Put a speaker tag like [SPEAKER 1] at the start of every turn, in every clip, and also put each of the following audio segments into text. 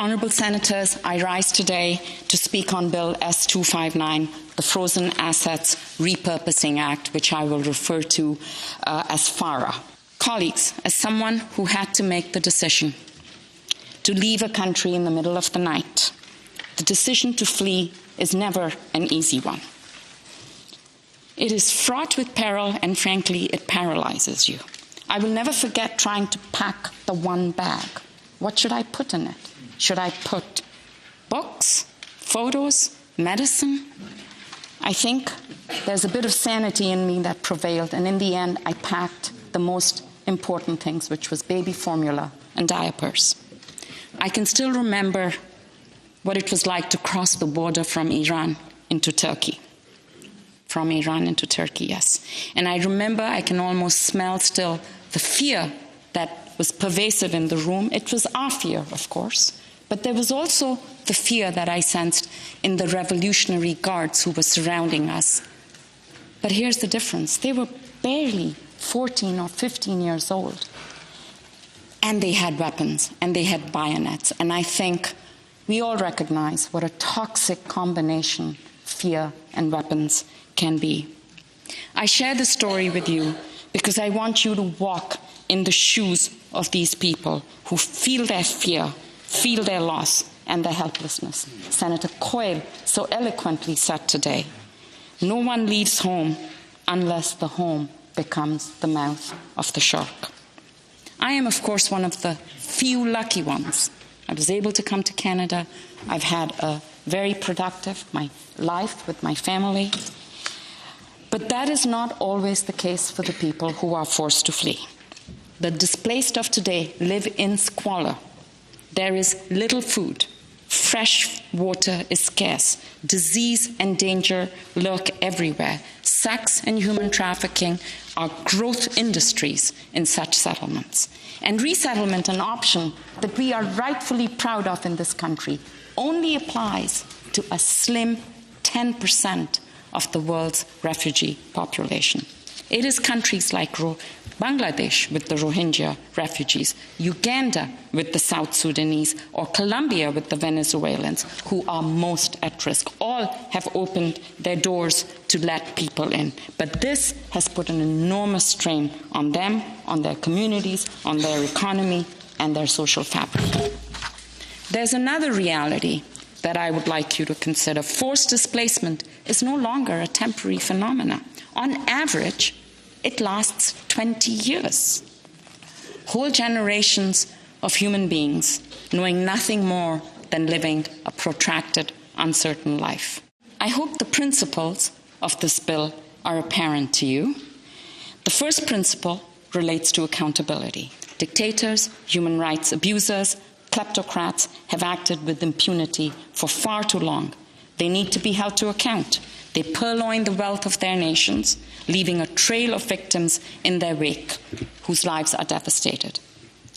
[SPEAKER 1] Honourable Senators, I rise today to speak on Bill S-259, the Frozen Assets Repurposing Act, which I will refer to as FARA. Colleagues, as someone who had to make the decision to leave a country in the middle of the night, the decision to flee is never an easy one. It is fraught with peril, and frankly, it paralyzes you. I will never forget trying to pack the one bag. What should I put in it? Should I put books, photos, medicine? I think there's a bit of sanity in me that prevailed, and in the end, I packed the most important things, which was baby formula and diapers. I can still remember what it was like to cross the border from Iran into Turkey. From Iran into Turkey, yes. And I remember, I can almost smell still the fear that was pervasive in the room. It was our fear, of course. But there was also the fear that I sensed in the Revolutionary Guards who were surrounding us. But here's the difference. They were barely 14 or 15 years old. And they had weapons, and they had bayonets. And I think we all recognize what a toxic combination fear and weapons can be. I share this story with you because I want you to walk in the shoes of these people who feel their fear, feel their loss and their helplessness. Senator Coyle so eloquently said today, no one leaves home unless the home becomes the mouth of the shark. I am, of course, one of the few lucky ones. I was able to come to Canada. I've had a very productive life with my family. But that is not always the case for the people who are forced to flee. The displaced of today live in squalor. There is little food. Fresh water is scarce. Disease and danger lurk everywhere. Sex and human trafficking are growth industries in such settlements. And resettlement, an option that we are rightfully proud of in this country, only applies to a slim 10% of the world's refugee population. It is countries like Bangladesh with the Rohingya refugees, Uganda with the South Sudanese, or Colombia with the Venezuelans who are most at risk. All have opened their doors to let people in. But this has put an enormous strain on them, on their communities, on their economy, and their social fabric. There's another reality that I would like you to consider. Forced displacement is no longer a temporary phenomenon. On average, it lasts 20 years. Whole generations of human beings knowing nothing more than living a protracted, uncertain life. I hope the principles of this bill are apparent to you. The first principle relates to accountability. Dictators, human rights abusers, kleptocrats have acted with impunity for far too long. They need to be held to account. They purloin the wealth of their nations, leaving a trail of victims in their wake, whose lives are devastated.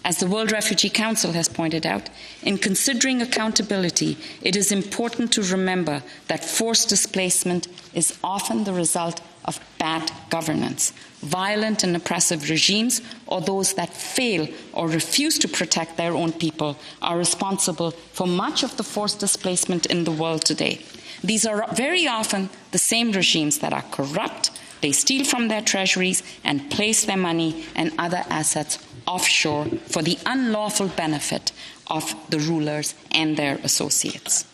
[SPEAKER 1] As the World Refugee Council has pointed out, in considering accountability, it is important to remember that forced displacement is often the result of bad governance. Violent and oppressive regimes, or those that fail or refuse to protect their own people, are responsible for much of the forced displacement in the world today. These are very often the same regimes that are corrupt. They steal from their treasuries and place their money and other assets offshore for the unlawful benefit of the rulers and their associates.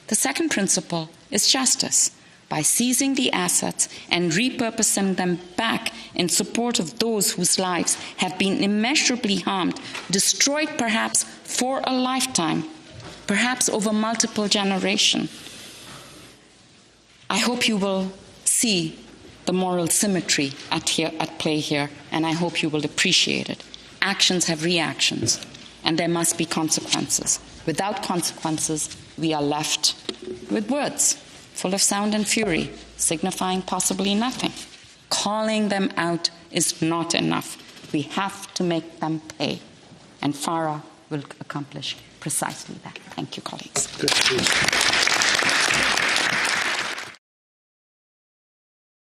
[SPEAKER 1] The second principle is justice. By seizing the assets and repurposing them back in support of those whose lives have been immeasurably harmed, destroyed perhaps for a lifetime, perhaps over multiple generations. I hope you will see the moral symmetry at play here, and I hope you will appreciate it. Actions have reactions, and there must be consequences. Without consequences, we are left with words full of sound and fury, signifying possibly nothing. Calling them out is not enough. We have to make them pay, and FARA will accomplish precisely that. Thank you, colleagues.
[SPEAKER 2] Good.